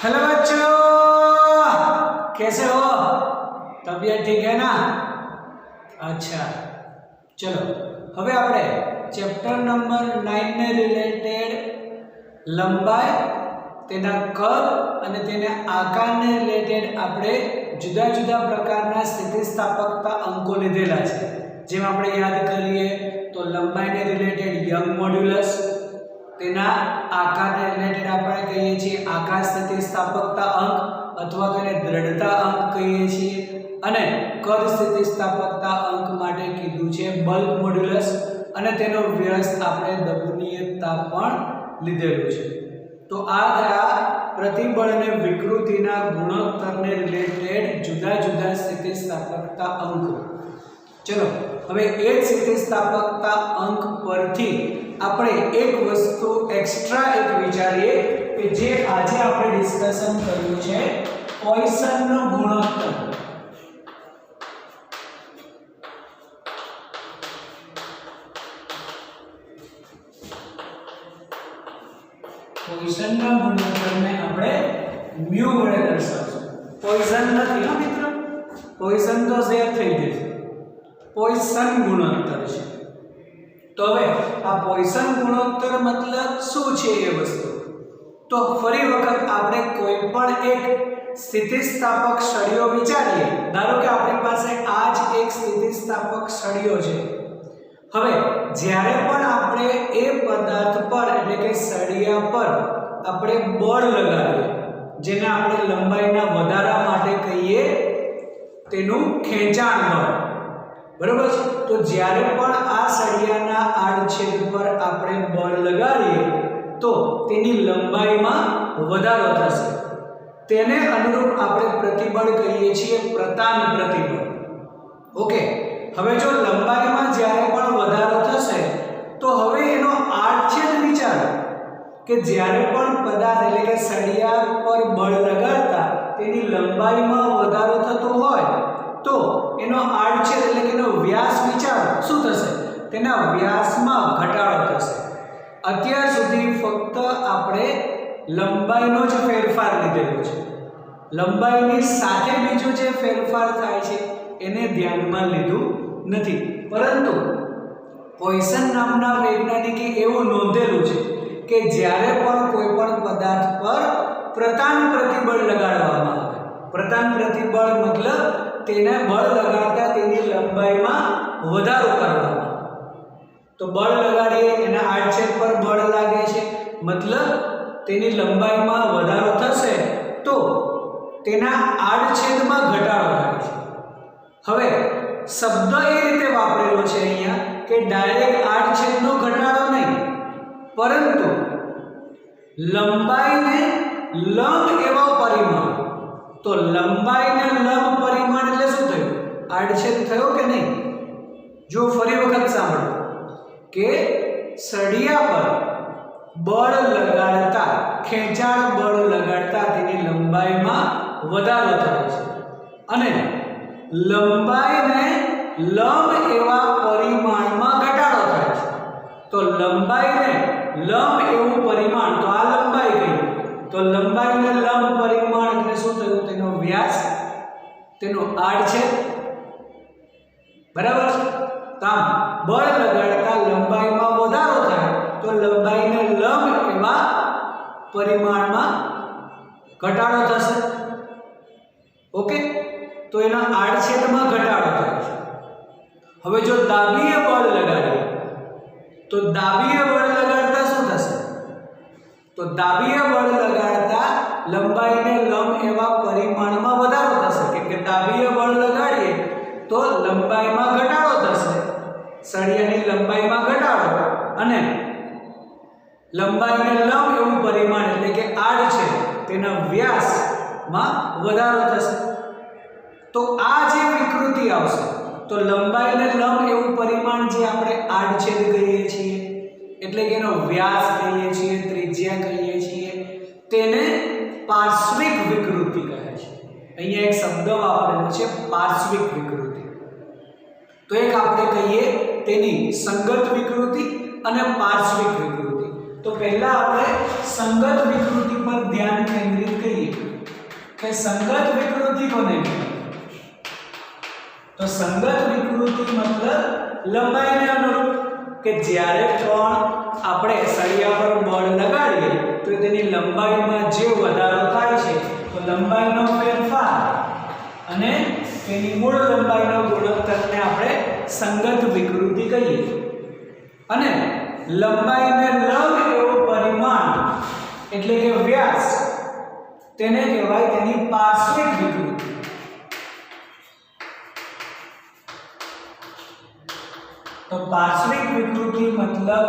Hello बच्चों, कैसे हो? तबीयत ठीक है ना? अच्छा, चलो હવે આપણે ચેપ્ટર નંબર 9 ને રિલેટેડ લંબાઈ, તેના કદ અને તેના આકારને રિલેટેડ આપણે જુદા જુદા પ્રકારના સ્થિતિસ્થાપકતા અંકો લીધેલા છે. જેમ આપણે યાદ કરીએ તો લંબાઈને રિલેટેડ યંગ મોડ્યુલસ, તેના આકારને રિલેટેડ આપણે કહીએ છીએ આકાર સ્થિતિસ્થાપકતા અંક અથવા તો એને દ્રઢતા અંક કહીએ છીએ, અને કદ સ્થિતિસ્થાપકતા અંક માટે કીધું છે બલ્ક મોડ્યુલસ, અને તેનો વ્યસ્ત આપણે દબનીયતા પણ લીધેલું છે. તો આ થયા પ્રતિબળ અને વિકૃતિના ગુણોત્તરને રિલેટેડ જુદા જુદા સ્થિતિસ્થાપકતા અંકો. ચલો હવે એ સ્થિતિસ્થાપકતા અંક પરથી આપણે એક વસ્તુ એક્સ્ટ્રા એક વિચારીએ કે જે આજે આપણે ડિસ્કશન કર્યું છે, પોઇસનનો ગુણોત્તર. પોઇસનના ગુણોત્તરને આપણે મ્યુ વડે દર્શાવશું. પોઇસન નથી હો મિત્રો, પોઇસન તો શેર થઈ જશે, પોઇસન ગુણોત્તર છે. તો હવે આ પોઇસન ગુણોત્તર મતલબ શું છે એ વસ્તુ? તો ફરી વખત આપણે કોઈ પણ એક સ્થિતિસ્થાપક સળિયો વિચારીએ. ધારો કે આપણી પાસે આ જ એક સ્થિતિસ્થાપક સળિયો છે. હવે જ્યારે પણ આપણે એ પદાર્થ પર એટલે કે સળિયા પર આપણે બળ લગાવીએ, જેને આપણે લંબાઈના વધારા માટે કહીએ તેનું ખેંચાણ બળ, બરાબર છે? તો જ્યારે પણ આ સળિયાના આડછેદ પર આપણે બળ લગાડીએ તો તેની લંબાઈમાં વધારો થશે. તેને અનુરૂપ આપણે પ્રતિબળ કહીએ છીએ પ્રતાન પ્રતિબળ. ઓકે, હવે જો લંબાઈમાં જ્યારે પણ વધારો થશે તો હવે એનો આડછેદ વિચારો કે જ્યારે પણ પદાર્થ એટલે કે સળિયા પર બળ લગાડતા તેની લંબાઈમાં વધારો થતો હોય તો એનો આડછેદ એટલે કે એનો વ્યાસ વિચારો શું થશે? તેના વ્યાસમાં ઘટાડો થશે. અત્યાર સુધી ફક્ત આપણે લંબાઈનો જ ફેરફાર લીધેલો છે, લંબાઈની સાથે બીજો જે ફેરફાર થાય છે એને ધ્યાનમાં લીધું નથી. પરંતુ પોઇસન નામના વૈજ્ઞાનિકે એવું નોંધેલું છે કે જ્યારે પણ કોઈ પણ પદાર્થ પર પ્રતાન પ્રતિબળ લગાડવામાં આવે, પ્રતાન પ્રતિબળ મતલબ તેને બળ લગાડતા તેની લંબાઈમાં વધારો કરવામાં. તો બળ લગાડીએ, એના આડછેદ પર બળ લાગે છે, મતલબ તેની લંબાઈમાં વધારો થશે તો તેના આડછેદમાં ઘટાડો થાય છે. હવે શબ્દ એ રીતે વાપરેલો છે અહીંયા કે ડાયરેક્ટ આડછેદનો ઘટાડો નહીં, પરંતુ લંબાઈને લંબ એવા પરિમાણ. તો લંબાઈને લંબ પરિમાણ એટલે શું થયું? આડછેદ થયો કે નહીં? જો ફરી વખત સાંભળો કે સળિયા પર બળ લગાડતા, ખેંચાણ બળ લગાડતા તેની લંબાઈમાં વધારો થાય છે, અને લંબાઈને લંબ એવા પરિમાણમાં ઘટાડો થાય છે. તો લંબાઈને લંબ એવું પરિમાણ, તો આ લંબાઈ ગઈ, તો લંબાઈને લંબ પરિમાણ એટલે શું થયું? તેનો વ્યાસ, તેનો આડછેદ, બરાબર છે? તામ બળ લગાડતા લંબાઈમાં વધારો થાય તો લંબાઈને લંબ એવા પરિમાણમાં ઘટાડો થશે. ઓકે, તો એના આડછેદમાં ઘટાડો થાય છે. હવે જો દાબીએ બળ લગાડીએ તો દાબીએ બળ લગાડતા શું થશે? તો દાબીએ બળ લગાડતા લંબાઈને લંબ એવા પરિમાણમાં વધારો થશે, કેમ કે દાબીએ બળ લગાડીએ તો લંબાઈમાં ઘટાડો થશે, સળિયાની લંબાઈમાં ઘટાડો, અને લંબાઈને લંબ એવું પરિમાણ એટલે કે આડછેદ તેના વ્યાસમાં વધારો થશે. તો આ જે વિકૃતિ આવશે, તો લંબાઈને લંબ એવું પરિમાણ જે આપણે આડછેદ કહીએ છીએ એટલે કે એનો વ્યાસ કહીએ છીએ, ત્રિજ્યા કહીએ છીએ, તેને પાર્શ્વિક વિકૃતિ કહે છે. અહીંયા એક શબ્દ વાપરેલો છે પાર્શ્વિક વિકૃતિ. તો એક આપણે કહીએ તેની સંગત વિકૃતિ અને પાર્શ્વિક વિકૃતિ. તો પહેલા આપણે સંગત વિકૃતિ પર ધ્યાન કેન્દ્રિત કરીએ. કે સંગત વિકૃતિ કોને કહેવાય? તો સંગત વિકૃતિ મતલબ લંબાઈને અનુરૂપ, કે જ્યારે પણ આપણે સળિયા પર બળ લગાડીએ તો તેની લંબાઈમાં જે વધારો થાય છે તો લંબાઈનો ફેરફાર અને તેની મૂળ લંબાઈનો ગુણોત્તરને આપણે સંગત વિકૃતિ કહીએ. અને લંબાઈને લંબ એવું પરિમાણ એટલે કે વ્યાસ તેને કહેવાય તેની પાર્શ્વિક વિકૃતિ. તો પાર્શ્વિક વિકૃતિ મતલબ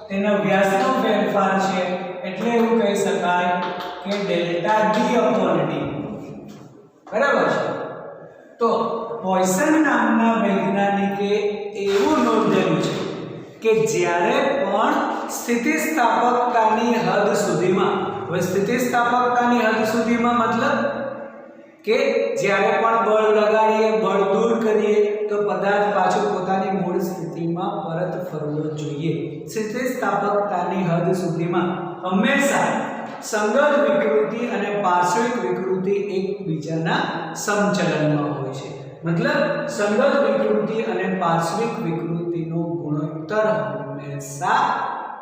તેના વ્યાસનો ફેરફાર છે, એટલે એવું કહી શકાય કે ડેલ્ટા ડી અપોન ડી. બરાબર છે? તો પોઇસન નામના વૈજ્ઞાનિકે એવું નોંધેલું છે કે જ્યારે પણ સ્થિતિસ્થાપકતાની હદ સુધીમાં, હવે સ્થિતિસ્થાપકતાની હદ સુધીમાં મતલબ કે જ્યારે પણ બળ લગાડીએ, બળ દૂર કરીએ તો પદાર્થ પાછો પોતાની મૂળ સ્થિતિમાં પરત ફરવો જોઈએ. સ્થિતિસ્થાપકતાની હદ સુધીમાં હંમેશા સંગત વિકૃતિ અને પાર્શ્વિક વિકૃતિ એકબીજાના સમચલનમાં હોય છે. મતલબ સંગત વિકૃતિ અને પાર્શ્વિક વિકૃતિનો ગુણોત્તર હંમેશા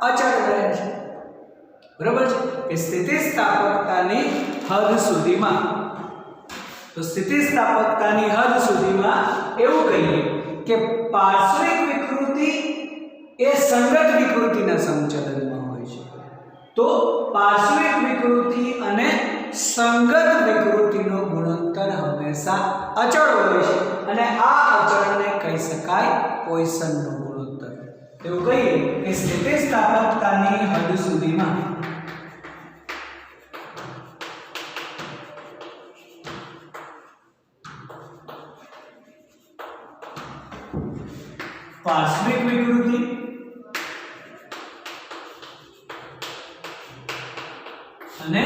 અચળ રહે છે. બરાબર છે? કે સ્થિતિસ્થાપકતાની હદ સુધીમાં, તો સ્થિતિસ્થાપકતાની હદ સુધીમાં એવું કહીએ કે પાર્શ્વિક વિકૃતિ એ સંગત વિકૃતિના સમચલનમાં હોય છે. તો પાર્શ્વિક વિકૃતિ અને સંગત વિકૃતિનો ગુણોત્તર હંમેશા અચળ હોય છે, અને આ અચળને કહી શકાય પોઇસનનો ગુણોત્તર. એવું કહીએ કે સ્થિતિસ્થાપકતાની હદ સુધીમાં पार्श्विक विकृति અને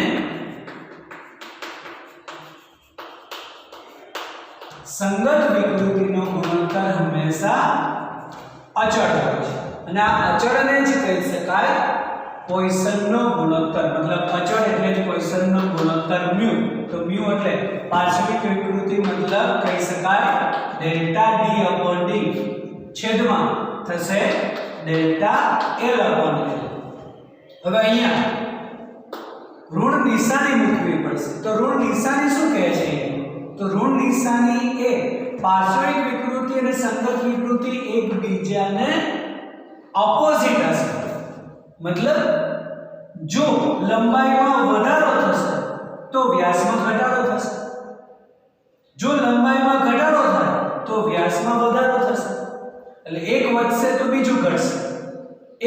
સંગત વિકૃતિનો ગુણોત્તર હંમેશા અચળ હોય છે, અને આ અચળને જ કહી શકાય પોઇસનનો ગુણોત્તર. મતલબ અચળ એટલે જ પોઇસનનો ગુણોત્તર મ્યુ. તો મ્યુ એટલે પાર્શ્વિક વિકૃતિ મતલબ કહી શકાય ડેલ્ટા ડી અપોન ડી છેદમાં થશે ડેલ્ટા એલ અપોન એલ. હવે અહીંયા ઋણ નિશાની મૂકવી પડશે. તો ઋણ નિશાની શું કહે છે? તો ઋણ નિશાની એ પાર્શ્વિક વિકૃતિ અને સંગત વિકૃતિ એકબીજાને ઓપોઝિટ હશે. મતલબ જો લંબાઈમાં વધારો થશે તો વ્યાસમાં ઘટાડો થશે, જો લંબાઈમાં ઘટાડો થાય તો વ્યાસમાં વધારો થશે. એટલે એક વધશે તો બીજું ઘટશે,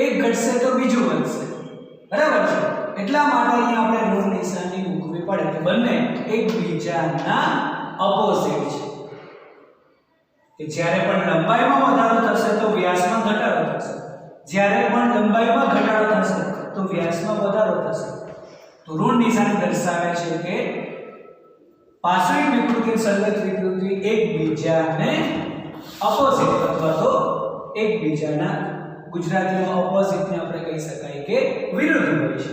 એક ઘટશે તો બીજું વધશે. બરાબર છે? એટલા માટે અહીંયા આપણે ઋણ નિશાની મૂકવી પડે કે બંને એકબીજાના ઓપોઝિટ છે. કે જ્યારે પણ લંબાઈમાં વધારો થશે તો વ્યાસમાં ઘટાડો થશે, જ્યારે પણ લંબાઈમાં ઘટાડો થશે તો વ્યાસમાં વધારો થશે. તો ઋણ નિશાની દર્શાવે છે કે પાર્શ્વિક વિકૃતિ અને સંગત વિકૃતિ એકબીજાને ઓપોઝિટ અથવા તો એકબીજાના, ગુજરાતીમાં ઓપોઝિટને આપણે કહી શકાય કે વિરુદ્ધ હોય છે.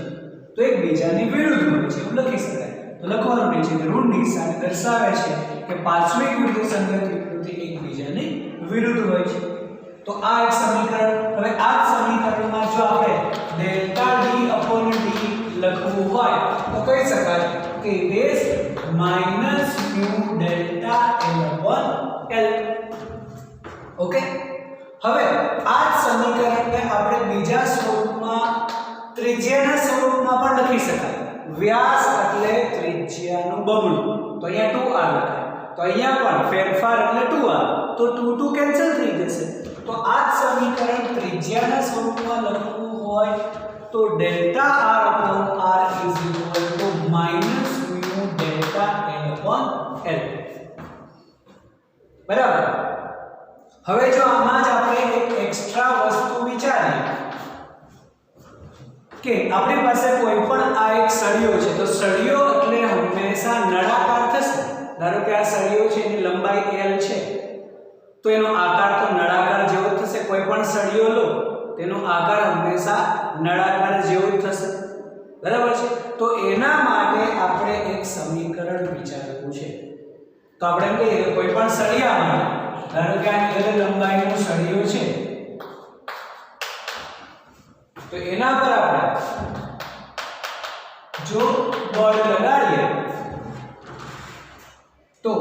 તો એકબીજાની વિરુદ્ધ હોય છે એવું લખી શકાય. તો લખવાનું નહીં છે કે ઋણ નિશાની દર્શાવે છે કે પાર્શ્વિક વિકૃતિ સંગત વિકૃતિ એકબીજાની વિરુદ્ધ હોય છે. તો આ એક સમીકરણ. હવે આ સમીકરણમાં જો આપણે ડેલ્ટા ડી અપોન ડી લખવું હોય તો કહી શકાય કે it is minus mu delta L upon L. Okay? હવે આ સમીકરણને આપણે બીજા સ્વરૂપમાં, ત્રિજ્યાના સ્વરૂપમાં પણ લખી શકાય. વ્યાસ એટલે ત્રિજ્યાનું બમણું. તો અહીંયા 2r લખાય. તો અહીંયા પણ ફેરફાર એટલે 2r. તો 2 2 કેન્સલ થઈ જશે. તો આ ત્રિજ્યાના સ્વરૂપમાં લખવું હોય તો delta r upon r is equal to minus mu delta l upon l. બરાબર? હવે જો આમાં જ આપણે એક એક્સ્ટ્રા વસ્તુ વિચારીએ કે આપણી પાસે કોઈ પણ આ એક સળિયો છે, તો સળિયો એટલે હંમેશા નળાકાર થશે. ધારો કે આ સળિયો છે, એની લંબાઈ l છે, તો એનો આકાર તો નળાકાર જેવો જ થશે. કોઈ પણ સળિયો લો તેનો આકાર હંમેશા નળાકાર જેવો જ થશે. બરાબર છે? તો એના માટે આપણે એક સમીકરણ વિચારવું છે. તો આપણે એમ કહીએ કે કોઈ પણ સળિયા માટે, ધારો કે આ L લંબાઈનો સળિયો છે, તો એના પર આપણે જો બળ લગાડીએ તો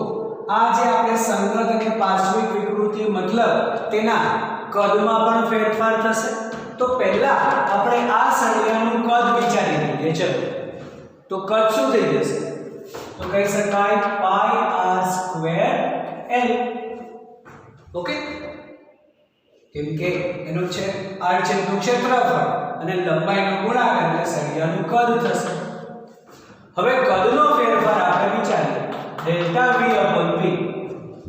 આ જે આપણે સંગત અને પાર્શ્વિક વિકૃતિ મતલબ તેના કદમાં પણ ફેરફાર થશે. તો પહેલા આપણે આ સળિયાનું કદ વિચારી લઈએ. ચલો, તો કદ શું થઈ જશે? તો કહી શકાય પાઈ r સ્ક્વેર l. ઓકે, કેમ કે એનું છે r છેદનું ક્ષેત્રફળ અને લંબાઈનો ગુણાકાર એટલે સળિયાનું કદ થશે. હવે કદનો ફેરફાર આપણે વિચારીએ ડેલ્ટા v upon v.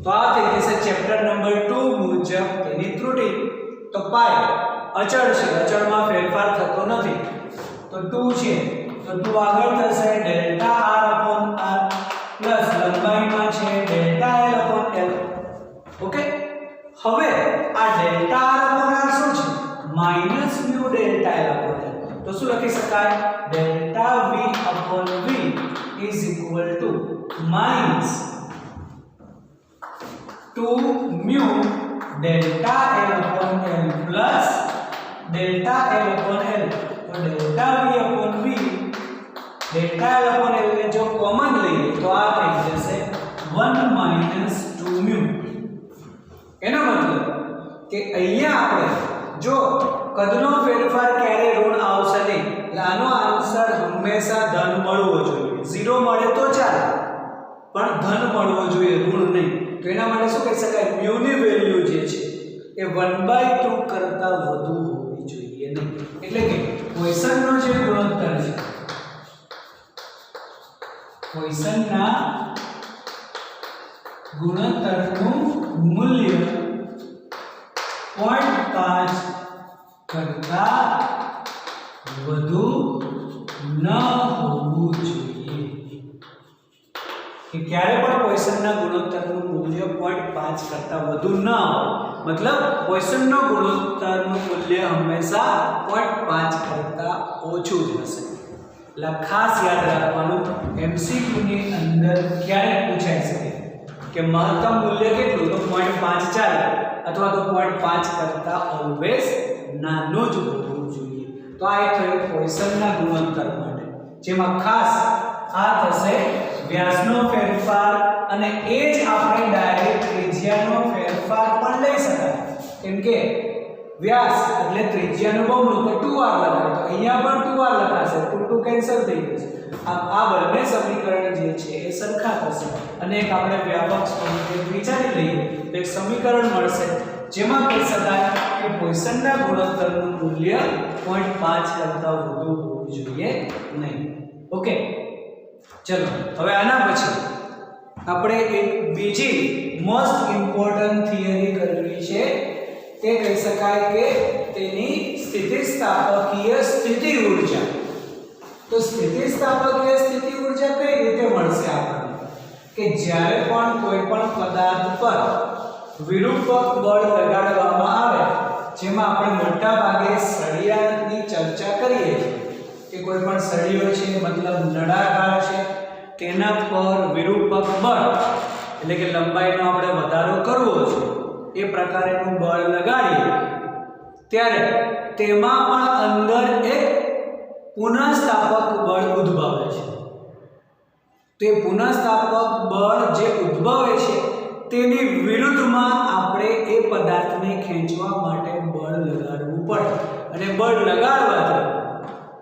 તો આ થઈ જશે ચેપ્ટર નંબર 2 મુજબ તેની ત્રુટિ. તો પાઈ અચળ છે, અચળમાં ફેરફાર થતો નથી, તો 2 છે, તો 2 આગળ થશે delta r upon r plus લંબાઈમાં છે delta l upon l. Okay, હવે આ ડેલ્ટા r upon r શું છે? Minus mu delta l upon l. તો શું લખી શકાય? Delta v upon v is equal to minus 2 mu delta l upon l plus delta l upon l. तो delta v upon v, delta l upon l ने जो common લઈએ તો આ થઈ જશે 1 minus 2 mu. એનો મતલબ કે અહીંયા આપણે જો કદનો ફેરફાર ક્યારે ઋણ આવશે નહીં, એટલે આનો આન્સર હંમેશા ધન મળવો જોઈએ. 0 મળે તો ચાલે, પણ ધન મળવો જોઈએ, ઋણ નહીં. તો એના માટે શું કહી શકાય? મ્યુ ની વેલ્યુ જે છે એ 1/2 કરતા વધુ હોવી જોઈએ નહીં. એટલે કે પોઈસનનો જે ગુણોત્તર છે, પોઈસનના ગુણોત્તરનું મૂલ્ય 0.5 કરતા વધુ ન હોવું જોઈએ. કે ક્યારે પણ પોઈસનના ગુણોત્તરનું મૂલ્ય 0.5 કરતા વધુ ન હોય, મતલબ પોઈસનનો ગુણોત્તરનું મૂલ્ય હંમેશા 0.5 કરતા ઓછું જ હશે. એટલે ખાસ યાદ રાખવાનું, MCQ ની અંદર ક્યારે પૂછાઈ શકે કે મહત્તમ મૂલ્ય કેટલું? તો 0.5 ચાલે, અથવા તો 0.5 કરતા ઓલવેઝ નાનું જ હોવું જોઈએ. તો આ એક થયું પોઈસનના ગુણોત્તર માટે, જેમાં ખાસ આ થશે વ્યાસનો ફેરફાર, અને એ જ આપણે ડાયરેક્ટ ત્રિજ્યાનો ફેરફાર પણ લઈ શકાય. કેમ કે વ્યાસ એટલે ત્રિજ્યાનું બમણું, તો 2r લખાય, તો અહીંયા પણ 2r લખાશે, 2 2 કેન્સલ થઈ જશે. આ બંને સમીકરણ જે છે એ સરખા થશે, અને એક આપણે વ્યાપક સ્વરૂપે વિચારી લઈએ તો એક સમીકરણ મળશે જેમાં કહી શકાય કે પોઈસનના ગુણોત્તરનું મૂલ્ય 0.5 કરતા વધુ હોવું જોઈએ નહીં. ઓકે, ચલો હવે આના પછી આપણે એક બીજી મોસ્ટ ઇમ્પોર્ટન્ટ થિયરી કરવી છે. તે કહી શકાય કે તેની સ્થિતિસ્થાપકીય સ્થિતિ ઊર્જા. તો સ્થિતિસ્થાપકીય સ્થિતિ ઊર્જા કઈ રીતે મળશે આપણને? કે જ્યારે પણ કોઈ પણ પદાર્થ પર વિરૂપક બળ લગાડવામાં આવે, જેમાં આપણે મોટા ભાગે સળિયાની ચર્ચા કરીએ છીએ કે કોઈ પણ સળિયો છે મતલબ નળાકાર છે, તેના પર વિરૂપક બળ એટલે કે લંબાઈનો આપણે વધારો કરવો છે, એ પ્રકારેનું બળ લગાડીએ ત્યારે તેમાં પણ અંદર એક પુનઃસ્થાપક બળ ઉદ્ભવે છે. તે પુનઃસ્થાપક બળ જે ઉદ્ભવે છે તેની વિરુદ્ધમાં આપણે એ પદાર્થને ખેંચવા માટે બળ લગાડવું પડે, અને બળ લગાડવાથી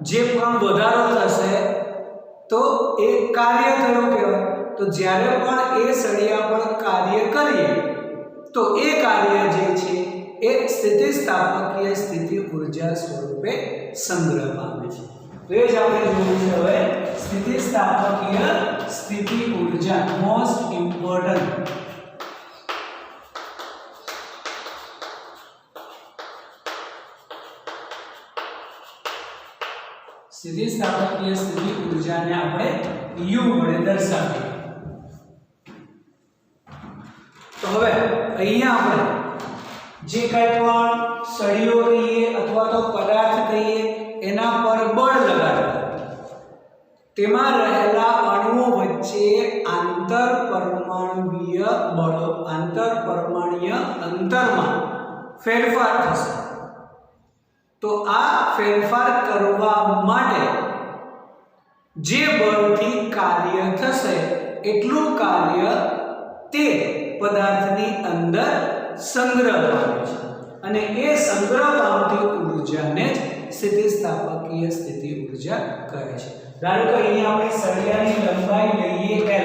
જે પણ વધારો થશે તો એ કાર્ય થયું કહેવાય. તો જ્યારે પણ એ સળિયા પર કાર્ય કરીએ તો એ કાર્ય જે છે એ સ્થિતિસ્થાપકીય સ્થિતિ ઊર્જા સ્વરૂપે સંગ્રહ પામે છે. તો એ જ આપણે જોવું છે હવે સ્થિતિસ્થાપકીય સ્થિતિ ઊર્જા, મોસ્ટ ઇમ્પોર્ટન્ટ. સ્થિતિસ્થાપકીય સ્થિતિ ઊર્જાને આપણે U વડે દર્શાવીએ. તો હવે અહીંયા આપણે જે કંઈ પણ સળિયો કહીએ અથવા તો પદાર્થ કહીએ એના પર બળ લગાડવું, તેમાં રહેલા અણુઓ વચ્ચે આંતરપરમાણુવીય બળો આંતરપરમાણુય અંતરમાં ફેરફાર થશે. તો આ ફેરફાર કરવા માટે જે બળથી કાર્ય થશે એટલું કાર્ય તે પદાર્થની અંદર સંગ્રહ પામે છે અને એ સંગ્રહ પામતી ઊર્જાને જ સ્થિતિસ્થાપકીય સ્થિતિ ઊર્જા કહે છે. ધારો કે અહીંયા આપણે સળિયાની લંબાઈ લઈએ L,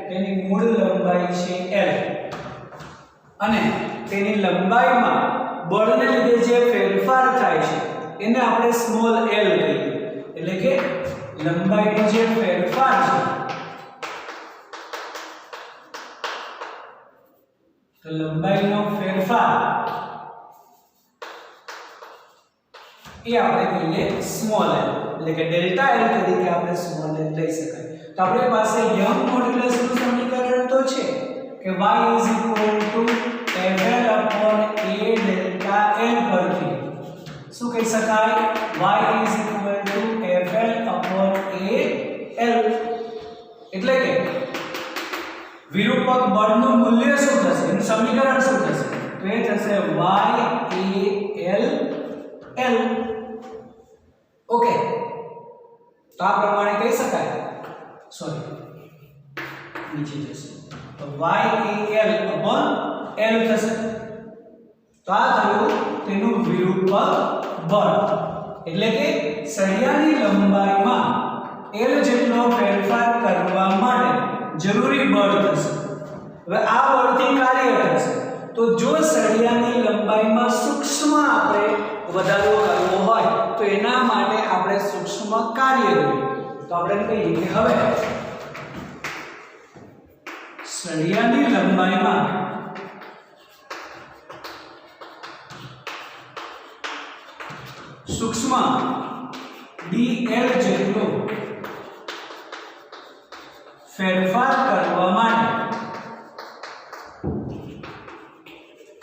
તેની મૂળ લંબાઈ છે L અને તેની લંબાઈમાં બળને લીધે જે ફેરફાર થાય છે એને આપણે સ્મોલ l કહીએ. એટલે કે લંબાઈનો જે ફેરફાર છે તો લંબાઈનો ફેરફાર એ આપણે કહીએ સ્મોલ l, એટલે કે ડેલ્ટા l તરીકે આપણે સ્મોલ l લઈ શકાય. તો આપણી પાસે યંગ મોડ્યુલસનું સમીકરણ તો છે કે y FL/A ડેલ્ટા l પરથી શું કહી શકાય? y FL/A L. એટલે કે વિરૂપક બળનું મૂલ્ય શું થશે, એનું સમીકરણ શું થશે? તો એ થશે y L L. ઓકે, તો આ પ્રમાણે કહી શકાય. સોરી, નીચે જશે તો y L થશે. તો આ થયું તેનું વિરૂપક બળ. એટલે કે સળિયાની લંબાઈમાં L જેટલો ફેરફાર કરવા માટે જરૂરી બળ થશે. હવે આ બળથી કાર્ય થશે. તો જો સળિયાની લંબાઈમાં સૂક્ષ્મ આપણે વધારો કરવો હોય તો એના માટે આપણે સૂક્ષ્મ કાર્ય કરીએ. તો આપણે કહીએ કે હવે સળિયાની લંબાઈમાં સૂક્ષ્મ dl જેટલો ફેરફાર કરવા માટે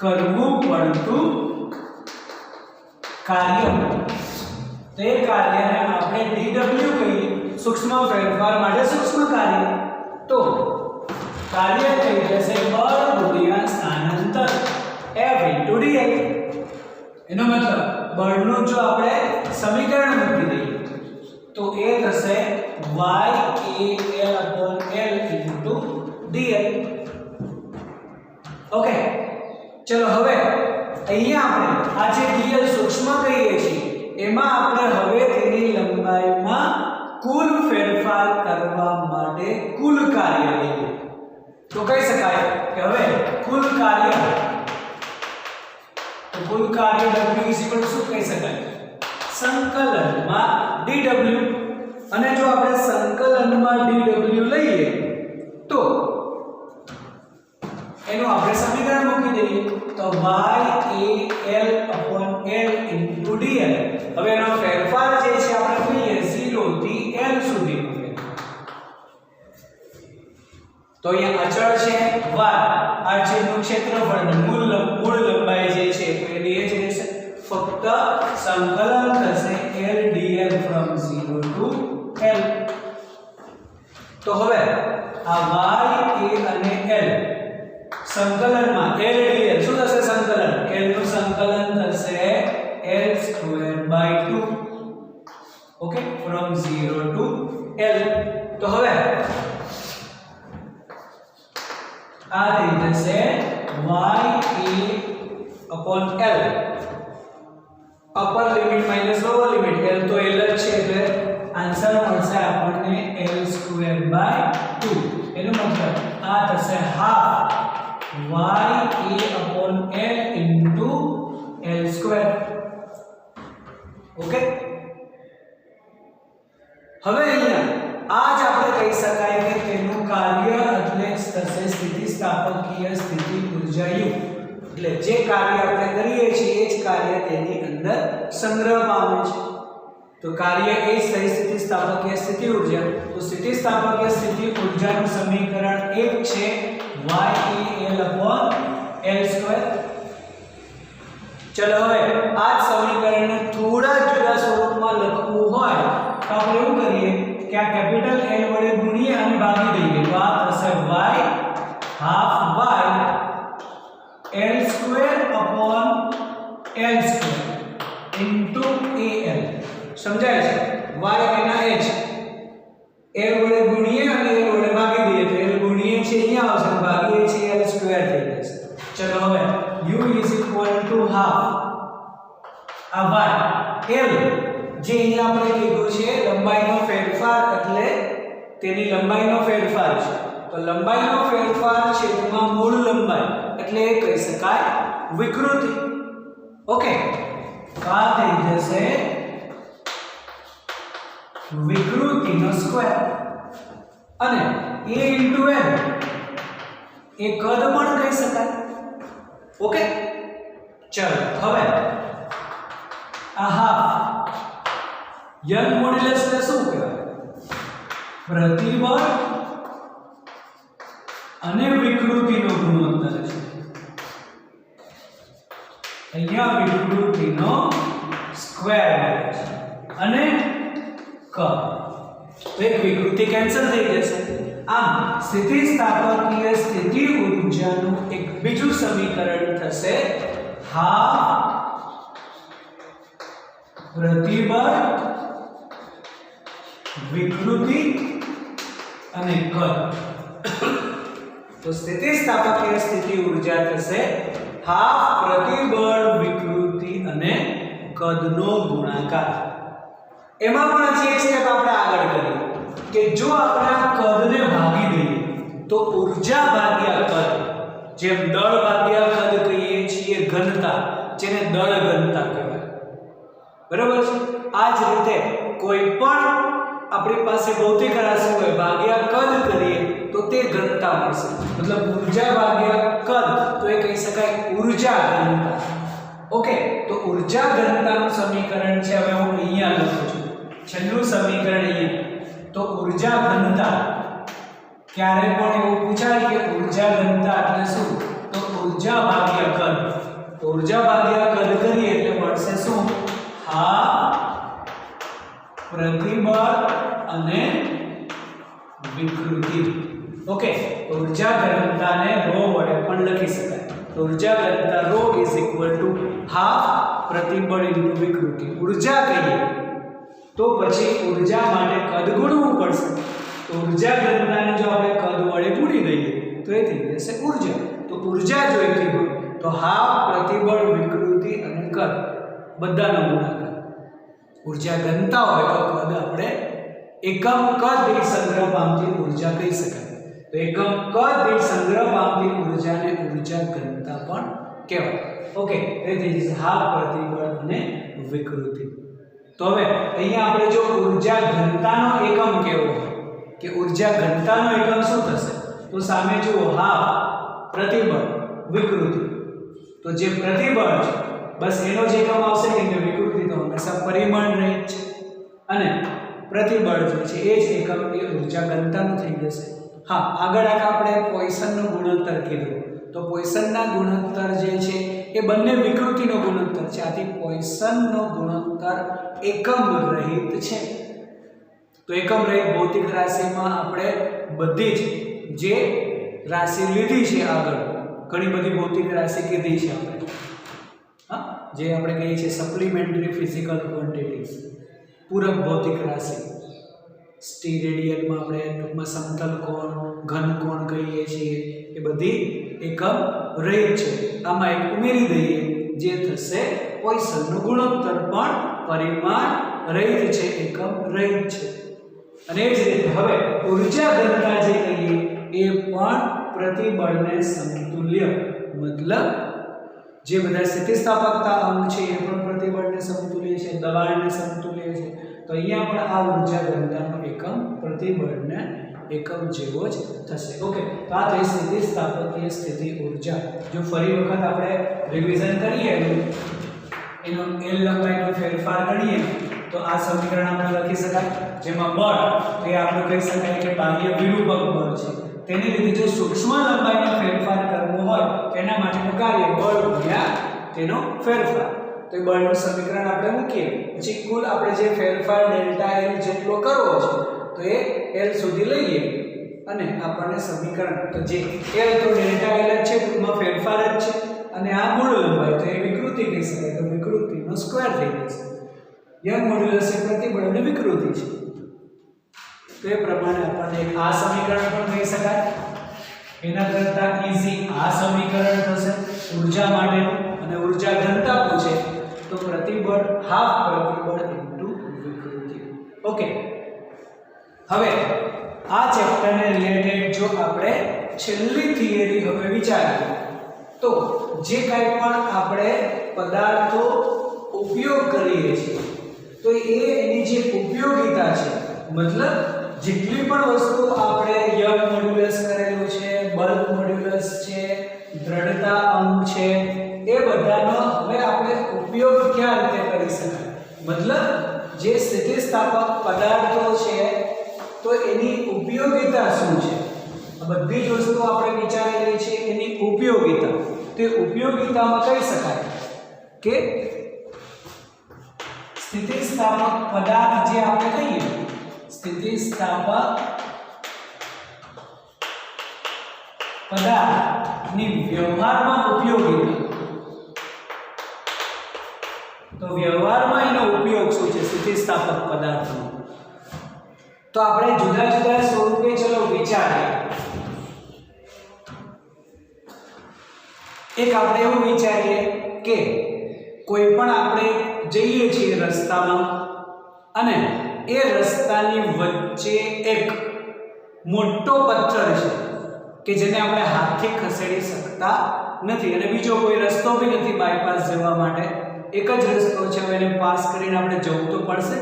કરવું પડતું કાર્ય, તે કાર્યને આપણે dw કહીએ. સૂક્ષ્મ ફેરફાર માટે સૂક્ષ્મ કાર્ય. તો કાર્ય થઈ જશે બળ ગુણ્યા સ્થાનાંતર F * dl. એનો મતલબ બળનું જો આપણે સમીકરણ મૂકી દઈએ તો એ થશે y L/L * dl. ઓકે, ચલો હવે અહીંયા આપણે આ જે dl સૂક્ષ્મ કહીએ છીએ એમાં આપણે હવે તેની લંબાઈમાં કુલ ફેરફાર કરવા માટે કુલ કાર્ય લઈએ. તો કહી શકાય કે હવે કુલ કાર્ય W શું કહી શકાય? સંકલનમાં dw. અને જો આપણે સંકલનમાં dw લઈએ તો એનું આપણે સમીકરણ મૂકી દઈએ તો y L/L * dl. હવે એનો ફેરફાર જે છે આપણે કહીએ 0 થી L સુધી. તો અહીંયા અચળ છે y, આ છે નું ક્ષેત્રફળ, મૂળ લંબાઈ જે છે તો એ જ રહેશે. ફક્ત સંકલન થશે L dl from 0 to L. તો હવે આ y અને L સંકલનમાં L dl શું થશે? સંકલન L નું સંકલન થશે L²/2. Okay, from 0 to L. તો હવે આ થઈ જશે y/L. Upper limit minus lower limit, L તો L જ છે એટલે આન્સર મળશે આપણને L²/2. એનો મતલબ આ થશે હાફ y L/L². ઓકે, હવે અહીંયા આ જ આપણે કહી શકાય કે તેનું કાર્ય એટલે થશે સ્થિતિસ્થાપકીય સ્થિતિ ઊર્જાયુક્ત. એટલે જે કાર્ય આપણે કરીએ છીએ એ જ કાર્ય તેની અંદર સંગ્રહ પામે છે. તો કાર્ય એ જ થઈ સ્થિતિસ્થાપકીય સ્થિતિ ઊર્જા. તો સ્થિતિસ્થાપકીય સ્થિતિ ઊર્જાનું સમીકરણ એક છે y L/L². ચલો હવે આ જ સમીકરણને થોડા જુદા સ્વરૂપમાં લખવું હોય તો આપણે એવું કરીએ કે આ capital L square into AL સમજાય છે y એના h L વડે ગુણીએ અને L વડે ભાગી દઈએ તો L ગુણીએ છે અહીંયા આવશે અને ભાગીએ છે L સ્ક્વેર થઈ જશે ચલો હવે u is equal to half આ y L જે અહીંયા આપણે કીધું છે લંબાઈનો ફેરફાર એટલે તેની લંબાઈનો ફેરફાર છે તો લંબાઈનો ફેરફાર છેદમાં મૂળ લંબાઈ એટલે એ કહી શકાય વિકૃતિ ઓકે આ થઈ જશે વિકૃતિનો સ્ક્વેર અને a * l એ કદ પણ કહી શકાય ઓકે ચલો હવે આ હાફ યંગ મોડ્યુલસ ને શું કહેવાય પ્રતિબળ અને વિકૃતિનો ગુણોત્તર છે અહીંયા વિકૃતિનો સ્ક્વેર મળે છે અને કદ તો એક વિકૃતિ કેન્સલ થઈ જશે આમ સ્થિતિસ્થાપકીય સ્થિતિ ઊર્જાનું એક બીજું સમીકરણ થશે હાફ પ્રતિબળ વિકૃતિ અને કદ તો સ્થિતિસ્થાપકીય સ્થિતિ ઊર્જા થશે હાફ પ્રતિબળ વિકૃતિ અને કદનો ગુણાકાર એમાં પણ હજી એક સ્ટેપ આપણે આગળ કરીએ કે જો આપણે આ કદને ભાગી દઈએ તો ઊર્જા ભાગ્યા કદ જેમ દળ ભાગ્યા કદ કહીએ છીએ ઘનતા જેને દળ ઘનતા કહેવાય બરાબર છે આ જ રીતે કોઈ પણ આપણી પાસે ભૌતિક રાશિ હોય ભાગ્યા કદ કરીએ તો તે ઘનતા મળશે મતલબ ઊર્જા ભાગ્યા કદ તો એ કહી શકાય ઊર્જા ઘનતા ઓકે તો ઊર્જા ઘનતાનું સમીકરણ છે હવે હું અહીંયા લખું છું છેલ્લું સમીકરણ અહીંયા તો ઊર્જા ઘનતા ક્યારે પણ એવું પૂછાય કે ઊર્જા ઘનતા એટલે શું તો ઊર્જા ભાગ્યા કદ તો ઊર્જા ભાગ્યા કદ કરીએ એટલે મળશે શું હાફ પ્રતિબળ અને વિકૃતિ ઓકે તો ઊર્જા ઘનતાને ρ વડે પણ લખી શકાય તો ઊર્જા ઘનતા ρ હાફ પ્રતિબળ ઇન્ટુ વિકૃતિ ઊર્જા કહીએ તો પછી ઊર્જા માટે કદ ગુણવું પડશે તો ઊર્જા ઘનતાને જો આપણે કદ વડે ગુણી દઈએ તો એ થઈ જશે ઊર્જા તો ઊર્જા જોઈતી હોય તો હાફ પ્રતિબળ વિકૃતિ અને કદ બધાનો ગુણાકાર ઊર્જા ઘનતા હોય તો કદ આપણે એકમ કદ દીઠ સંગ્રહ પામતી ઊર્જા કહી શકાય તો એકમ કદ દીઠ સંગ્રહ પામતી ઊર્જાને ઊર્જા ઘનતા પણ કહેવાય ઓકે એ થઈ જશે હાફ પ્રતિબળ અને વિકૃતિ તો હવે અહીંયા આપણે જો ઊર્જા ઘનતાનો એકમ કેવો હોય કે ઊર્જા ઘનતાનો એકમ શું થશે તો સામે જુઓ હાફ પ્રતિબળ વિકૃતિ તો જે પ્રતિબળ છે બસ એનો જ એકમ આવશે કે વિકૃતિ તો હંમેશા પરિમાણ રહે છે અને પ્રતિબળ જે છે એ જ એકમ એ ઊર્જા ઘનતાનું થઈ જશે હા આગળ આપણે પોઈસનનો ગુણોત્તર કીધું તો પોઈસનના ગુણોત્તર જે છે એ બંને વિકૃતિનો ગુણોત્તર છે આથી પોઈસનનો ગુણોત્તર એકમ રહિત છે તો એકમ રહિત ભૌતિક રાશિમાં આપણે બધી જ જે રાશિ લીધી છે આગળ ઘણી બધી ભૌતિક રાશિ કીધી છે આપણે હા જે આપણે કહીએ છીએ સપ્લિમેન્ટરી ફિઝિકલ ક્વોન્ટિટીઝ પૂરક ભૌતિક રાશિ સ્ટીરેડિયનમાં આપણે ટૂંકમાં સમતલ કોણ ઘન કોણ કહીએ છીએ એ બધી એકમ રહિત છે આમાં એક ઉમેરી દઈએ જે થશે પોઈસનનો ગુણોત્તર પણ પરિમાણ રહિત છે એકમ રહિત છે અને એ જ રીતે હવે ઊર્જા ઘનતા જે કહીએ એ પણ પ્રતિબળને સમતુલ્ય મતલબ જે બધા સ્થિતિસ્થાપકતા અંગ છે એ પણ પ્રતિબળને સમતુલ્ય છે દબાણને સમતુલ્ય છે તો અહીંયા પણ આ ઊર્જા ઘનતાનો એકમ પ્રતિબળને એકમ જેવો જ થશે ઓકે તો આ થઈ સ્થિતિસ્થાપકીય સ્થિતિ ઊર્જા જો ફરી વખત આપણે રિવિઝન કરીએ એનો L લંબાઈનો ફેરફાર ગણીએ તો આ સમીકરણ આપણે લખી શકાય જેમાં બળ તો એ આપણે કહી શકાય કે બાહ્ય વિરૂપક બળ છે તેની લીધે જો સૂક્ષ્મ લંબાઈનો ફેરફાર કરવો હોય તો એના માટેનું કાર્ય બળ ગુણ્યા તેનો ફેરફાર તો એ બળનું સમીકરણ આપણે મૂકીએ પછી કુલ આપણે જે ફેરફાર ડેલ્ટા L જેટલો કરવો છે તો એ L સુધી લઈએ અને આપણને સમીકરણ તો જે L તો ડેલ્ટા L જ છે ટૂંકમાં ફેરફાર જ છે અને આ મૂળ લંબાઈ, તો એ વિકૃતિ કહી શકાય, તો વિકૃતિનો સ્ક્વેર થઈ જશે. યંગ મોડ્યુલસ એ પ્રતિબળ અને વિકૃતિ છે. તો એ પ્રમાણે આપણને આ સમીકરણ પણ કહી શકાય. એના કરતા ઈઝી આ સમીકરણ થશે ઊર્જા માટેનું, અને ઊર્જા ઘનતા પૂછે તો પ્રતિબળ હાફ પ્રતિબળ ઇન્ટુ વિકૃતિ. ઓકે, હવે આ ચેપ્ટરને રિલેટેડ જો આપણે છેલ્લી થિયરી હવે વિચારીએ તો જે કંઈ પણ આપણે પદાર્થો ઉપયોગ કરીએ છીએ તો એની જે ઉપયોગિતા છે, મતલબ જેટલી પણ વસ્તુ આપણે યંગ મોડ્યુલસ કરેલું છે, બલ્ક મોડ્યુલસ છે, દ્રઢતા અંક છે, એ બધાનો હવે આપણે ઉપયોગ ક્યાં રીતે કરી શકાય, મતલબ જે સ્થિતિસ્થાપક પદાર્થો છે તો એની ઉપયોગિતા શું છે, આ બધી જ વસ્તુઓ આપણે વિચારી રહી છે એની ઉપયોગિતા. તે ઉપયોગિતામાં કહી શકાય કે સ્થિતિસ્થાપક પદાર્થ જે આપણે કહીએ, સ્થિતિસ્થાપક પદાર્થની વ્યવહારમાં ઉપયોગિતા, તો વ્યવહારમાં એનો ઉપયોગ શું છે સ્થિતિસ્થાપક પદાર્થનો, તો આપણે જુદા જુદા સ્વરૂપે ચલો વિચારીએ. એક આપણે એવું વિચારીએ કે કોઈ પણ આપણે જઈએ છીએ રસ્તામાં અને એ રસ્તાની વચ્ચે એક મોટો પથ્થર છે કે જેને આપણે હાથથી ખસેડી શકતા નથી, અને બીજો કોઈ રસ્તો બી નથી બાયપાસ જવા માટે, એક જ રસ્તો છે, હવે એને પાસ કરીને આપણે જવું તો પડશે.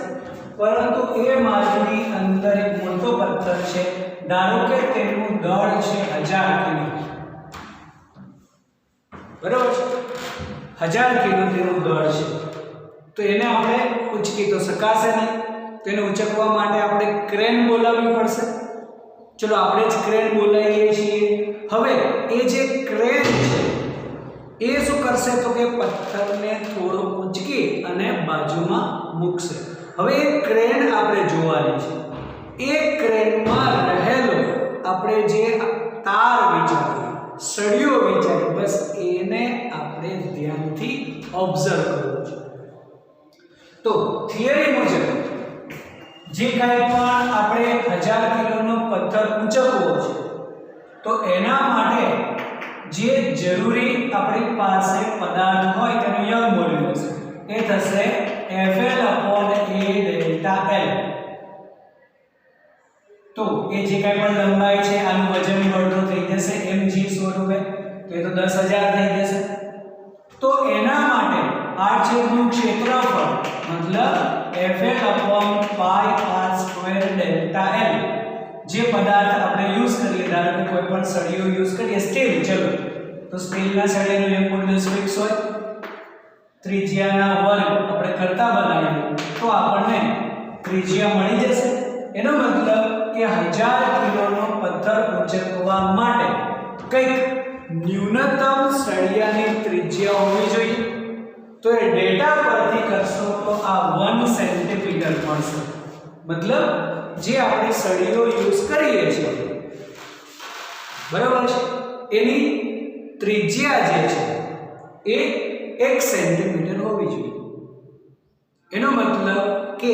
પરંતુ એ માર્ગની અંદર એક મોટો પથ્થર છે, ધારો કે તેનું દળ છે 1000 કિલો, બરાબર છે, 1000 કિલો તેનું દળ છે, તો એને આપણે ઉચકી તો શકાશે નહીં, તો એને ઉચકવા માટે આપણે ક્રેન બોલાવવી પડશે. ચલો આપણે જ ક્રેન બોલાવીએ છીએ. હવે એ જે ક્રેન છે એ શું કરશે તો કે પથ્થરને થોડો ઉચકી અને બાજુમાં મૂકશે. હવે એ ક્રેન આપણે જોવાની છે. એ ક્રેનમાં રહેલો આપણે જે તાર વિચારીએ, સળિયો વિચારીએ, બસ એને આપણે ધ્યાનથી ઓબ્ઝર્વ કરવું છે. તો થિયરી મુજબ જે કાંઈ પણ આપણે 1000 કિલોનો પથ્થર ઉંચકવો છે તો એના માટે જે જરૂરી આપણી પાસે પદાર્થ હોય તેનો યંગ મોડ્યુલસ એ થશે FL/A∆L. તો એ જે કાંઈ પણ લંબાઈ છે આનું વજન અડધો થઈ જશે mg સ્વરૂપે, તો એ તો 10000 થઈ જશે. તો એના માટે આ છેદનું ક્ષેત્રફળ મતલબ FL/πr²∆L જે પદાર્થ આપણે યુઝ કરીએ, ધારો કે કોઈ પણ સળિયો યુઝ કરીએ, સ્ટીલ, ચલો તો સ્ટીલના સળિયાનું યંગ મોડ્યુલસ ફિક્સ હોય, ત્રિજ્યાના વર્ગ આપણે કરતા બનાવીએ તો આપણને ત્રિજ્યા મળી જશે. એનો મતલબ કે 1000 કિલોનો પથ્થર ઉંચકવા માટે કંઈક ન્યૂનતમ સળિયાની ત્રિજ્યા હોવી જોઈએ. તો એ ડેટા પરથી કરશો તો આ 1 સેન્ટીમીટર મળશે. મતલબ જે આપણે સળિયો યુઝ કરીએ છીએ, બરાબર છે, એની ત્રિજ્યા જે છે એ 1 સેન્ટીમીટર હોવી જોઈએ. એનો મતલબ કે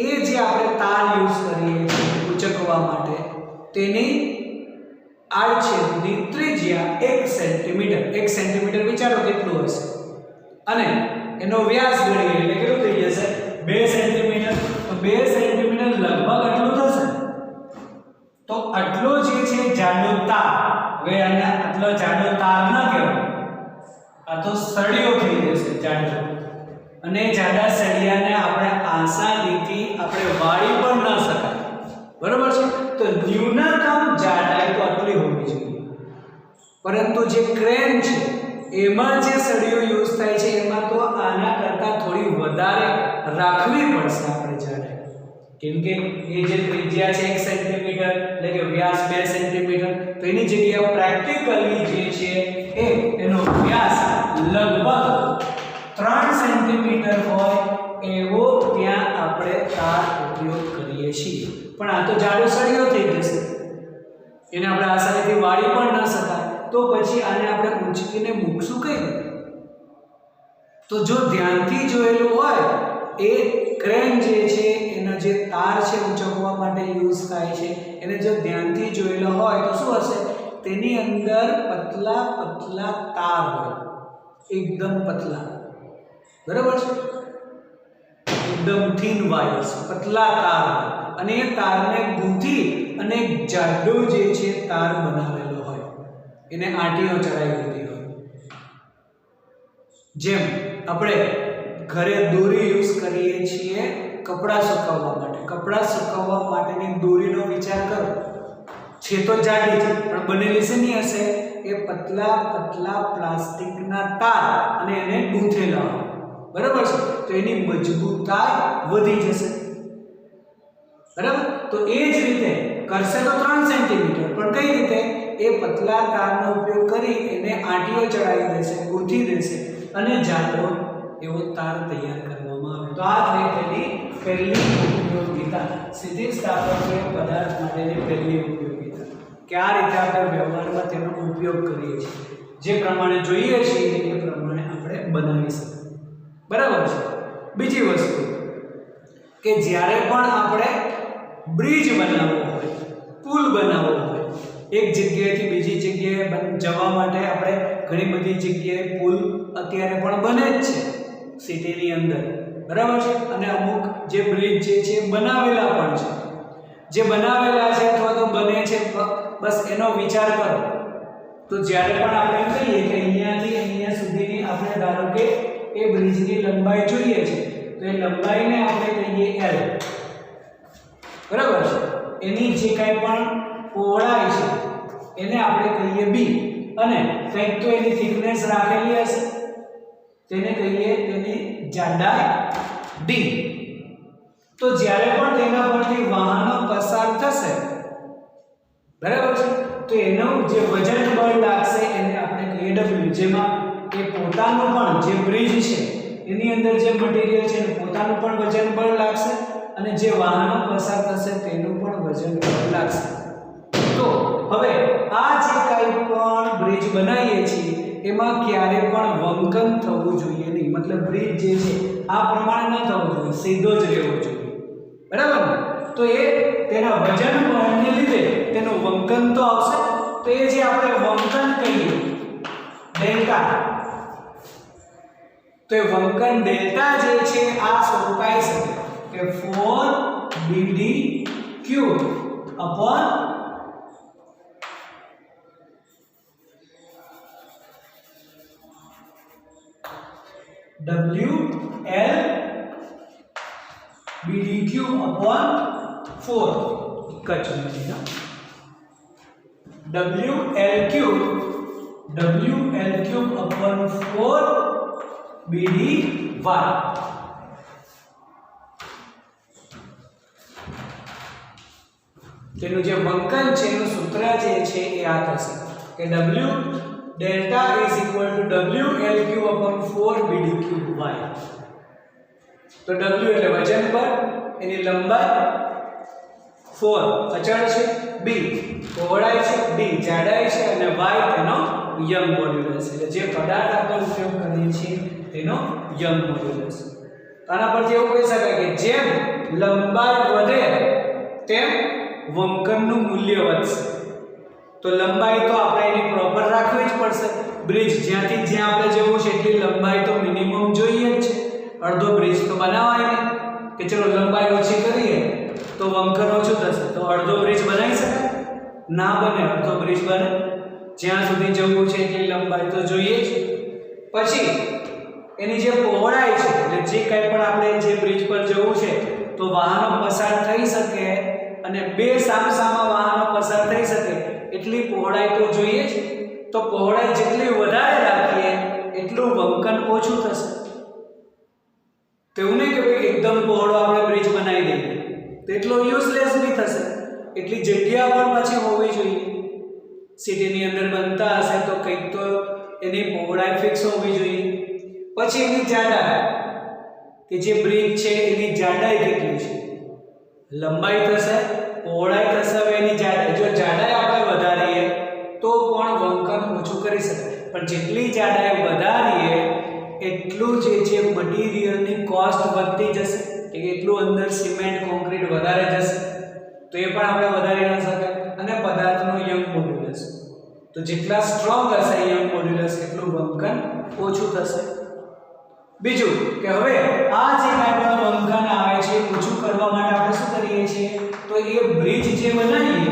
એ જે આપણે તાર યુઝ કરીએ છીએ ઉંચકવા માટે તેની આડછેદની ત્રિજ્યા 1 સેન્ટીમીટર. 1 સેન્ટીમીટર વિચારો કેટલું હશે, અને એનો વ્યાસ ગણીએ એટલે કેટલું થઈ જશે 2 સેન્ટીમીટર. તો 2 સેન્ટીમીટર લગભગ આટલું થશે. તો આટલો જે છે જાડો તાર, હવે આના આટલો જાડો તાર ન કહેવાય, આ તો સળિયો થઈ જશે જાડો, અને જાડા સળિયાને આપણે આસાનીથી આપણે વાળી પણ ન શકાય, બરાબર છે. તો ન્યૂનતમ જાડાઈ તો આટલી હોવી જોઈએ. પરંતુ જે ક્રેન છે એમાં જે સળિયો યુઝ થાય છે એમાં તો આના કરતાં થોડી વધારે રાખવી પડશે આપણે જાડાઈ, કેમ કે એ જે ત્રિજ્યા છે 1 સેન્ટીમીટર એટલે કે વ્યાસ 2 સેન્ટીમીટર, તો એની જગ્યાએ પ્રેક્ટિકલી જે છે એનો વ્યાસ લગભગ 3 સેન્ટીમીટર હોય એવો ત્યાં આપણે તાર ઉપયોગ કરીએ છીએ. પણ આ તો જાડો સળિયો થઈ જશે, એને આપણે આસાનીથી વાળી પણ ન શકાય. તો પછી આને આપણે ઊંચકીને મૂકશું કઈ રીતે? તો જો ધ્યાનથી જોયેલું હોય એ ક્રેન જે છે એનો જે તાર છે ઊંચકવા માટે યુઝ થાય છે, એને જો ધ્યાનથી જોયેલો હોય તો શું હશે? તેની અંદર પતલા પતલા તાર હોય, એકદમ પતલા, બરાબર છે, એકદમ થીન વાયર્સ, પતલા તાર હોય, અને એ તારને ગૂંથી અને જાડો જે છે તાર બનાવેલો હોય, એને આંટીઓ ચડાવી દીધી હોય. જેમ આપણે ઘરે દોરી યુઝ કરીએ છીએ કપડાં સુકવવા માટે. કપડાં સુકવવા માટેની દોરીનો વિચાર કરો, છે તો જાડી છે પણ બનેલી શેની હશે? એ પતલા પતલા પ્લાસ્ટિકના તાર અને એને ગૂંથેલા હોય, બરાબર છે, તો એની મજબૂતાઈ વધી જશે, બરાબર. તો એ જ રીતે કરશે તો 3 સેન્ટીમીટર, પણ કઈ રીતે? એ પતલા તારનો ઉપયોગ કરી એને આંટીઓ ચડાવી દેશે, ગૂંથી દેશે અને જાડો એવો તાર તૈયાર કરવામાં આવે. તો આ થઈ તેની પહેલી ઉપયોગિતા, સ્થિતિસ્થાપકીય પદાર્થ માટેની પહેલી ઉપયોગિતા, કે આ રીતે આપણે વ્યવહારમાં તેનો ઉપયોગ કરીએ છીએ, જે પ્રમાણે જોઈએ છીએ એ પ્રમાણે આપણે બનાવી શકીએ, બરાબર છે. બીજી વસ્તુ કે જ્યારે પણ આપણે બ્રિજ બનાવવો હોય, પુલ બનાવવો હોય, એક જગ્યાએથી બીજી જગ્યાએ જવા માટે આપણે ઘણી બધી જગ્યાએ પુલ અત્યારે પણ બને જ છે સિટીની અંદર, બરાબર છે, અને અમુક જે બ્રિજ જે છે બનાવેલા પણ છે, જે બનાવેલા છે અથવા તો બને છે, બસ એનો વિચાર કરો. તો જ્યારે પણ આપણે કહીએ કે અહીંયાથી અહીંયા સુધીની આપણે ધારો કે એ બ્રિજની લંબાઈ જોઈએ છે, તો એ લંબાઈને આપણે કહીએ L, બરાબર છે. એની જે કાંઈ પણ પહોળાઈ છે એને આપણે કહીએ B, અને કંઈક તો એની થિકનેસ રાખેલી હશે તેને કહીએ તેની જાડાઈ D. તો જ્યારે પણ તેના પરથી વાહનો પસાર થશે, બરાબર છે, તો એનું જે વજન બળ લાગશે એને આપણે કહીએ W, જેમાં એ પોતાનું પણ જે બ્રિજ છે એની અંદર જે મટીરીયલ છે એનું પોતાનું પણ વજન બળ લાગશે અને જે વાહનો પસાર થશે તેનું પણ વજન બળ લાગશે. તો હવે આ જે કાંઈ પણ બ્રિજ બનાવીએ છીએ એમાં ક્યારે પણ વંકન થવું જોઈએ નહીં, મતલબ બ્રિજ જે છે આ પ્રમાણે ન થવું જોઈએ, સીધો જ રહેવો જોઈએ, બરાબર ને? તો એ તેના વજન બળને લીધે તેનું વંકન તો આવશે. તો એ જે આપણે વંકન કહીએ ડેલ્ટા, તો એ વંકન ડેલ્ટા જે છે આ સ્વરૂપાઈ શકે કે 4BD³ upon WL/BD³ upon 4. કચ નથી ના, WL³ upon 4BD². તેનું જે વંકન છે એનું સૂત્ર જે છે એ આ થશે કે W delta is equal to WL³ upon 4BD³y. તો W એટલે વજન બળ, એની લંબાઈ 4 અચળ છે, B પહોળાઈ છે, D જાડાઈ છે અને y તેનો યંગ મોડ્યુલસ એટલે જે પદાર્થ આપણે ઉપયોગ કરીએ છીએ તેનો યંગ મોડ્યુલસ. આના પરથી એવું કહી શકાય કે જેમ લંબાઈ વધે તેમ વંકનનું મૂલ્ય વધશે. તો લંબાઈ તો આપણે એની પ્રોપર રાખવી જ પડશે. બ્રિજ જ્યાંથી જ્યાં આપણે જવું છે એટલી લંબાઈ તો મિનિમમ જોઈએ જ છે. અડધો બ્રિજ તો બનાવાય નહીં કે ચલો લંબાઈ ઓછી કરીએ તો વંકન ઓછું થશે, તો અડધો બ્રિજ બનાવી શકાય? ના બને, અડધો બ્રિજ બને. જ્યાં સુધી જવું છે એટલી લંબાઈ તો જોઈએ જ. પછી એની જે પહોળાઈ છે એટલે જે કંઈ પણ આપણે જે બ્રિજ પર જવું છે તો વાહનો પસાર થઈ શકે અને બે સામસામા વાહનો પસાર થઈ શકે એટલી પહોળાઈ તો જોઈએ જ. તો પહોળાઈ જેટલી વધારે રાખીએ એટલું વંકન ઓછું થશે. તેવું નહીં કે ભાઈ એકદમ પહોળો આપણે બ્રિજ બનાવી દઈએ તો એટલો યુઝલેસ બી થશે. એટલી જગ્યા પણ પાછી હોવી જોઈએ. સિટીની અંદર બનતા હશે તો કંઈક તો એની પહોળાઈ ફિક્સ હોવી જોઈએ. પછી એની જાડાઈ કે જે બ્રિજ છે એની જાડાઈ કેટલી છે, લંબાઈ થશે, પહોળાઈ થશે, હવે એની જાડાઈ. જો જાડાઈ આપણે વધારીએ તો પણ વંકન ઓછું પણ જેટલી જાડાઈ વધારીએ એટલું જે છે મટીરીયલની કોસ્ટ વધતી જશે, કે એટલું અંદર સિમેન્ટ કોન્ક્રીટ વધારે જશે, તો એ પણ આપણે વધારી ન શકાય. અને પદાર્થનું યંગ મોડ્યુલસ, તો જેટલા સ્ટ્રોંગ હશે યંગ મોડ્યુલસ એટલું બંકન ઓછું થશે. બીજું કે હવે આ જે કાંઈ પણ બંકન આવે છે ઓછું કરવા માટે આપણે શું કરીએ છીએ, તો એ બ્રિજ જે બનાવીએ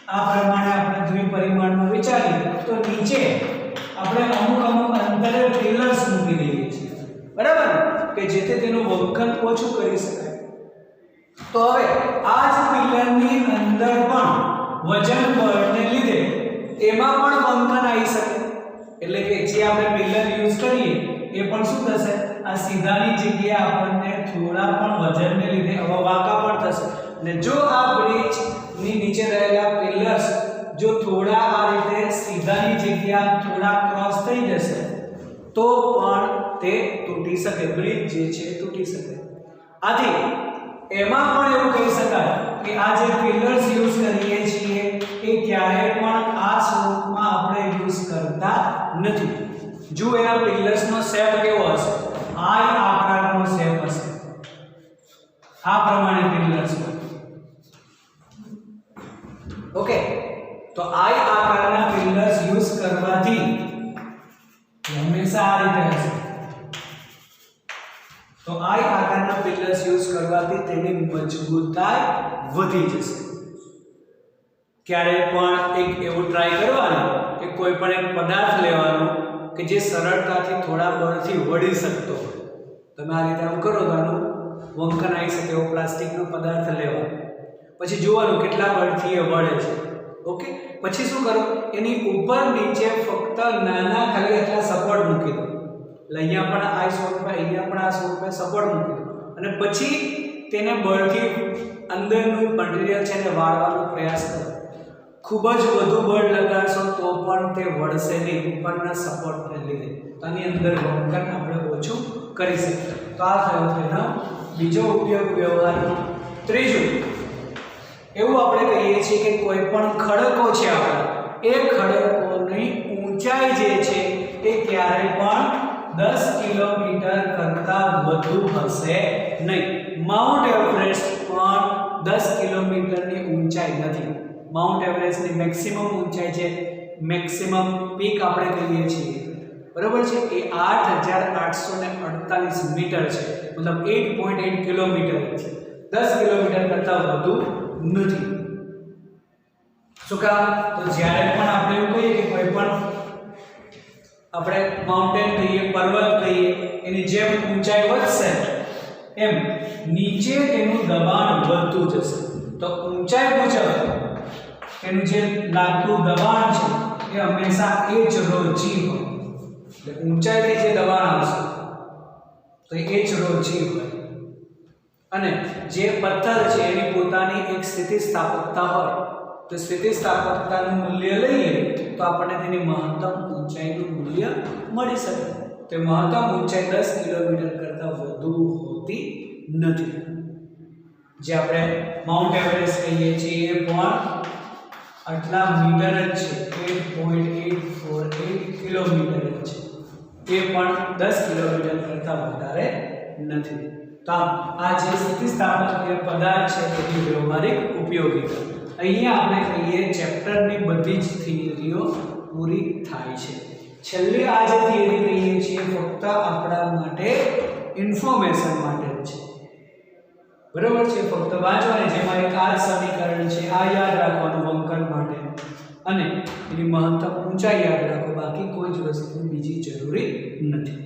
આ પ્રમાણે આપણે દ્વિપરિમાણમાં વિચારીએ તો નીચે આપણે અમુક અંતરે પિલર્સ મૂકી દઈએ છીએ, બરાબર, કે જેથી તેનું બંકન ઓછું કરી શકાય. તો હવે આ જ પિલરની અંદર પણ વજન બળને લીધે એમાં પણ બંકન આવી શકે, એટલે કે જે આપણે પિલર યુઝ કરીએ એ પણ શું થશે, આ સીધાની જગ્યાએ આપણને થોડા પણ વજનને લીધે આવા વાંકા પણ થશે. અને જો આ બ્રિજ ની નીચે રહેલા પિલર્સ જો થોડા આ રીતે સીધાની જગ્યા થોડા ક્રોસ થઈ જશે તો પણ તે તૂટી શકે, બ્રિજ જે છે તૂટી શકે. આથી એમાં પણ એવું કહી શકાય કે આ જે પિલર્સ યુઝ કરીએ છીએ એ ક્યારેય પણ આ સ્વરૂપમાં આપણે યુઝ કરતા નથી. જો એના પિલર્સનો શેપ કેવો હશે, આઈ આકારનો શેપ હશે, આ પ્રમાણે પિલર્સ હોય. ઓકે, તો આઈ આકારના પિલર્સ યુઝ કરવાથી હંમેશા આ રીતે હશે. તો આઈ આકારના પિલર્સ યુઝ કરવાથી તેની મજબૂતાઈ વધી જશે. ક્યારે પણ એક એવું ટ્રાય કરવાનું કે કોઈ પણ એક પદાર્થ લેવાનો કે જે સરળતાથી થોડા બળથી વળી શકતો હોય. તમે આ રીતે આમ કરો તો આનું વંકન આવી શકે એવો પ્લાસ્ટિકનો પદાર્થ લેવાનો, પછી જોવાનું કેટલા બળથી એ વળે છે. ઓકે, પછી શું કરો, એની ઉપર નીચે ફક્ત નાના ખાલી એટલા સપોર્ટ મૂકી દો, એટલે અહીંયા પણ આ સ્વરૂપે અહીંયા પણ આ સ્વરૂપે સપોર્ટ મૂકી દો અને પછી તેને બળથી અંદરનું મટીરીયલ છે એને વાળવાનો પ્રયાસ કરો. ખૂબ જ વધુ બળ લગાડશો તો પણ તે વળશે નહીં ઉપરના સપોર્ટને લીધે. તો આની અંદર વંકન આપણે ઓછું કરી શકીએ. તો આ થયો તેનો બીજો ઉપયોગ વ્યવહારનો. ત્રીજું એવું આપણે કહીએ છીએ કે કોઈ પણ ખડકો છે આપણા, એ ખડકોની ઊંચાઈ જે છે એ ક્યારેય પણ 10 કિલોમીટર કરતાં વધુ હશે નહીં. માઉન્ટ એવરેસ્ટ પણ 10 કિલોમીટરની ઊંચાઈ નથી. માઉન્ટ એવરેસ્ટની મેક્સિમમ ઊંચાઈ છે, મેક્સિમમ પીક આપણે કહીએ છીએ, બરાબર છે, એ 8848 મીટર છે, મતલબ 8.8 કિલોમીટર છે. 10 કિલોમીટર કરતાં વધુ નથી. શું કામ, તો જ્યારે પણ આપણે એવું કહીએ કે કોઈ પણ આપણે માઉન્ટેન કહીએ, પર્વત કહીએ, એની જેમ ઊંચાઈ વધશે એમ નીચે તેનું દબાણ વધતું જશે. તો ઊંચાઈ મુજબ એનું જે લાગતું દબાણ છે એ હંમેશા એ જ ρg હોય. એટલે ઊંચાઈથી જે દબાણ આવશે તો એ જ ρg હોય. અને જે પથ્થર છે એની પોતાની એક સ્થિતિસ્થાપકતા હોય, તો સ્થિતિસ્થાપકતાનું મૂલ્ય લઈએ તો આપણને તેની મહત્તમ ઊંચાઈનું મૂલ્ય મળી શકે. તો મહત્તમ ઊંચાઈ 10 કિલોમીટર કરતાં વધુ હોતી નથી. જે આપણે માઉન્ટ એવરેસ્ટ કહીએ છીએ એ પણ આટલા મીટર જ છે, 8.848 કિલોમીટર જ છે, એ પણ 10 કિલોમીટર કરતાં વધારે નથી. તો આ જે સ્થિતિસ્થાપક પદાર્થ છે તેની વ્યવહારિક ઉપયોગિતા. અહીંયા આપણે કહીએ ચેપ્ટરની બધી જ થિયરીઓ પૂરી થાય છે. છેલ્લે આ જે થિયરી કહીએ છીએ ફક્ત આપણા માટે ઇન્ફોર્મેશન માટે જ છે, બરાબર છે, ફક્ત વાંચવાની. જેમાં એક આ સમીકરણ છે, આ યાદ રાખવાનું વંકન માટે, અને એની મહત્તમ ઊંચાઈ યાદ રાખો, બાકી કોઈ જ વસ્તુ બીજી જરૂરી નથી.